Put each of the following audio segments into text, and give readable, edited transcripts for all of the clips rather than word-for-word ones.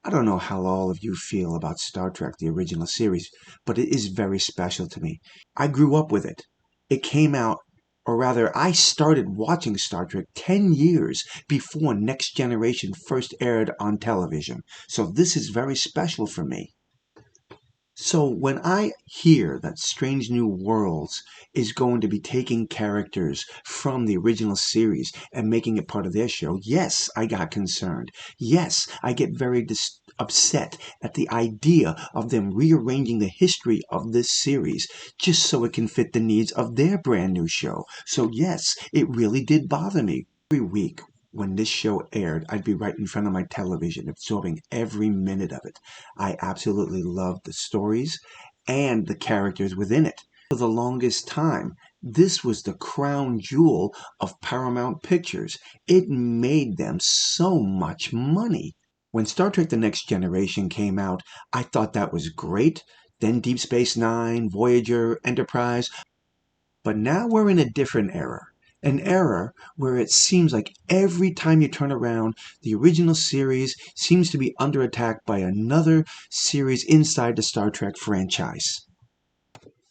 I don't know how all of you feel about Star Trek, the original series, but it is very special to me. I grew up with it. It came out, or rather, I started watching Star Trek 10 years before Next Generation first aired on television. So this is very special for me. So when I hear that Strange New Worlds is going to be taking characters from the original series and making it part of their show, yes, I got concerned. Yes, I get very upset at the idea of them rearranging the history of this series just so it can fit the needs of their brand new show. So yes, it really did bother me. Every week when this show aired, I'd be right in front of my television, absorbing every minute of it. I absolutely loved the stories and the characters within it. For the longest time, this was the crown jewel of Paramount Pictures. It made them so much money. When Star Trek The Next Generation came out, I thought that was great. Then Deep Space Nine, Voyager, Enterprise. But now we're in a different era. An era where it seems like every time you turn around, the original series seems to be under attack by another series inside the Star Trek franchise.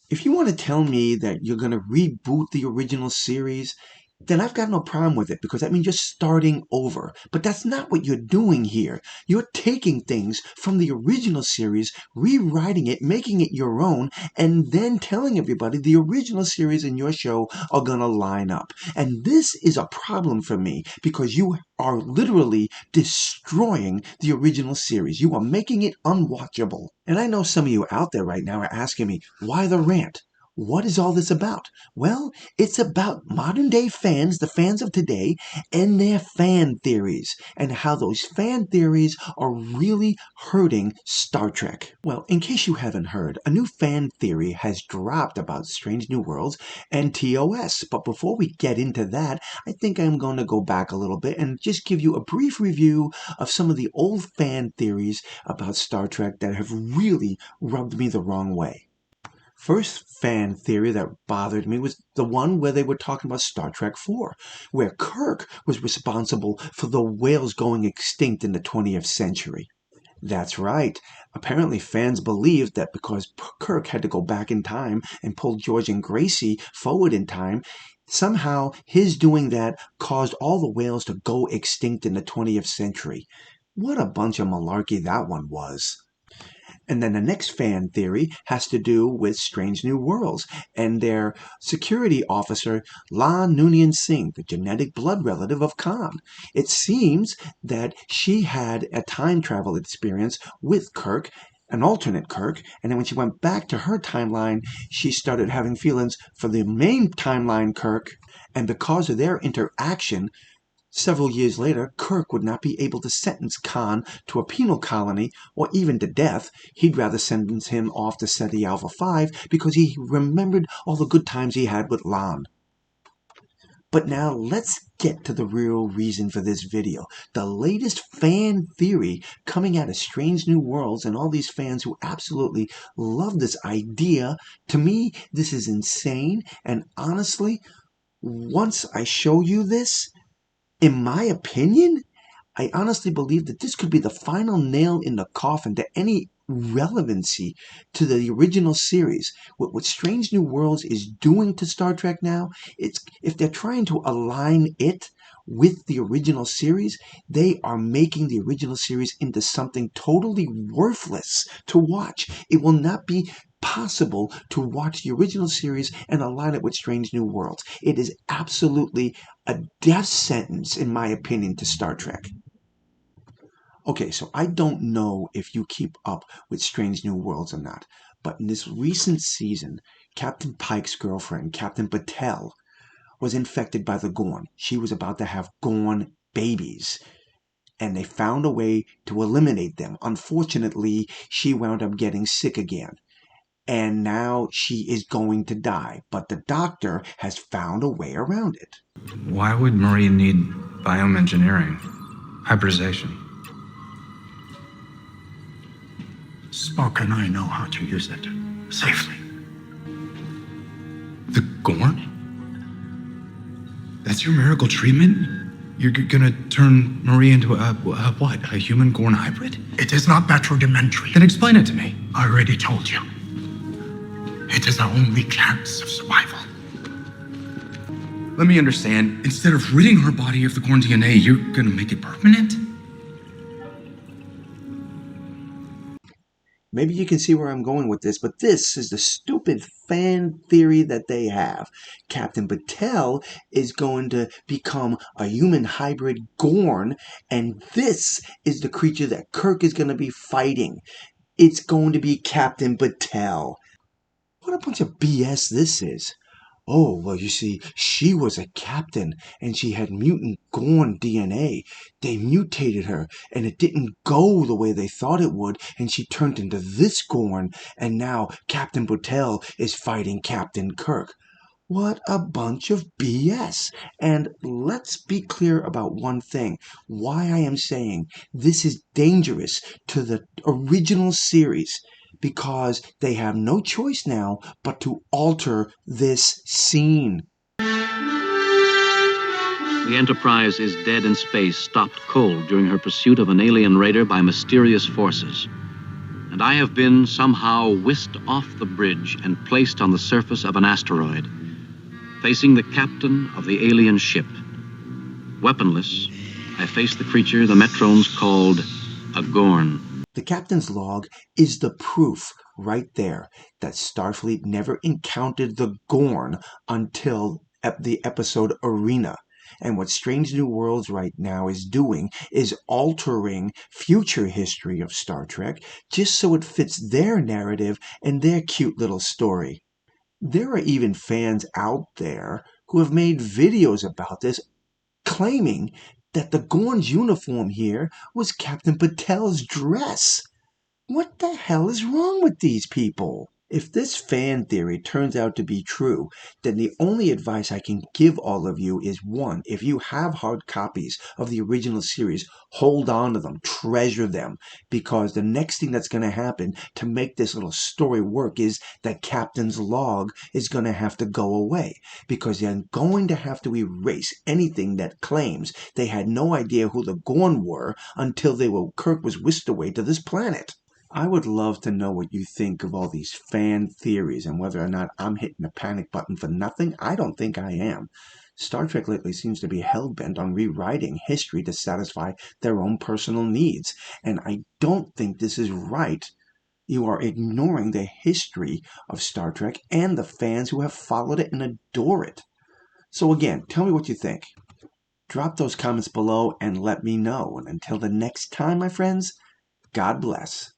If you want to tell me that you're going to reboot the original series, then I've got no problem with it because that means you're starting over. But that's not what you're doing here. You're taking things from the original series, rewriting it, making it your own, and then telling everybody the original series and your show are going to line up. And this is a problem for me because you are literally destroying the original series. You are making it unwatchable. And I know some of you out there right now are asking me, why the rant? What is all this about? Well, it's about modern day fans, the fans of today, and their fan theories, and how those fan theories are really hurting Star Trek. Well, in case you haven't heard, a new fan theory has dropped about Strange New Worlds and TOS. But before we get into that, I think I'm going to go back a little bit and just give you a brief review of some of the old fan theories about Star Trek that have really rubbed me the wrong way. First fan theory that bothered me was the one where they were talking about Star Trek IV, where Kirk was responsible for the whales going extinct in the 20th century. That's right. Apparently fans believed that because Kirk had to go back in time and pull George and Gracie forward in time, somehow his doing that caused all the whales to go extinct in the 20th century. What a bunch of malarkey that one was. And then the next fan theory has to do with Strange New Worlds and their security officer, La Noonien Singh, the genetic blood relative of Khan. It seems that she had a time travel experience with Kirk, an alternate Kirk, and then when she went back to her timeline, she started having feelings for the main timeline Kirk, and because of their interaction, several years later, Kirk would not be able to sentence Khan to a penal colony or even to death. He'd rather sentence him off to SETI Alpha 5 because he remembered all the good times he had with Lan. But now let's get to the real reason for this video. The latest fan theory coming out of Strange New Worlds and all these fans who absolutely love this idea. To me, this is insane. And honestly, once I show you this, in my opinion, I honestly believe that this could be the final nail in the coffin to any relevancy to the original series. What Strange New Worlds is doing to Star Trek now, it's if they're trying to align it with the original series, they are making the original series into something totally worthless to watch. It will not be possible to watch the original series and align it with Strange New Worlds. It is absolutely a death sentence, in my opinion, to Star Trek. Okay, so I don't know if you keep up with Strange New Worlds or not, but in this recent season, Captain Pike's girlfriend, Captain Patel, was infected by the Gorn. She was about to have Gorn babies, and they found a way to eliminate them. Unfortunately, she wound up getting sick again, and now she is going to die, but the doctor has found a way around it. Why would Marie need bioengineering? Hybridization? Spock and I know how to use it safely. The Gorn? That's your miracle treatment? You're gonna turn Marie into a what? A human Gorn hybrid? It is not that rudimentary. Then explain it to me. I already told you. It is our only chance of survival. Let me understand. Instead of ridding her body of the Gorn DNA, you're gonna make it permanent? Maybe you can see where I'm going with this, but this is the stupid fan theory that they have. Captain Batel is going to become a human hybrid Gorn, and this is the creature that Kirk is going to be fighting. It's going to be Captain Batel. What a bunch of BS this is. Oh, well, you see, she was a captain, and she had mutant Gorn DNA. They mutated her, and it didn't go the way they thought it would, and she turned into this Gorn, and now Captain Batel is fighting Captain Kirk. What a bunch of BS. And let's be clear about one thing. Why I am saying this is dangerous to the original series. Because they have no choice now but to alter this scene. The Enterprise is dead in space, stopped cold during her pursuit of an alien raider by mysterious forces. And I have been somehow whisked off the bridge and placed on the surface of an asteroid, facing the captain of the alien ship. Weaponless, I face the creature the Metrones called a Gorn. The captain's log is the proof right there that Starfleet never encountered the Gorn until the episode Arena. And what Strange New Worlds right now is doing is altering future history of Star Trek just so it fits their narrative and their cute little story. There are even fans out there who have made videos about this claiming that the Gorn's uniform here was Captain Patel's dress. What the hell is wrong with these people? If this fan theory turns out to be true, then the only advice I can give all of you is one, if you have hard copies of the original series, hold on to them, treasure them, because the next thing that's going to happen to make this little story work is that Captain's log is going to have to go away, because they're going to have to erase anything that claims they had no idea who the Gorn were until Kirk was whisked away to this planet. I would love to know what you think of all these fan theories and whether or not I'm hitting the panic button for nothing. I don't think I am. Star Trek lately seems to be hell-bent on rewriting history to satisfy their own personal needs, and I don't think this is right. You are ignoring the history of Star Trek and the fans who have followed it and adore it. So again, tell me what you think. Drop those comments below and let me know. And until the next time, my friends, God bless.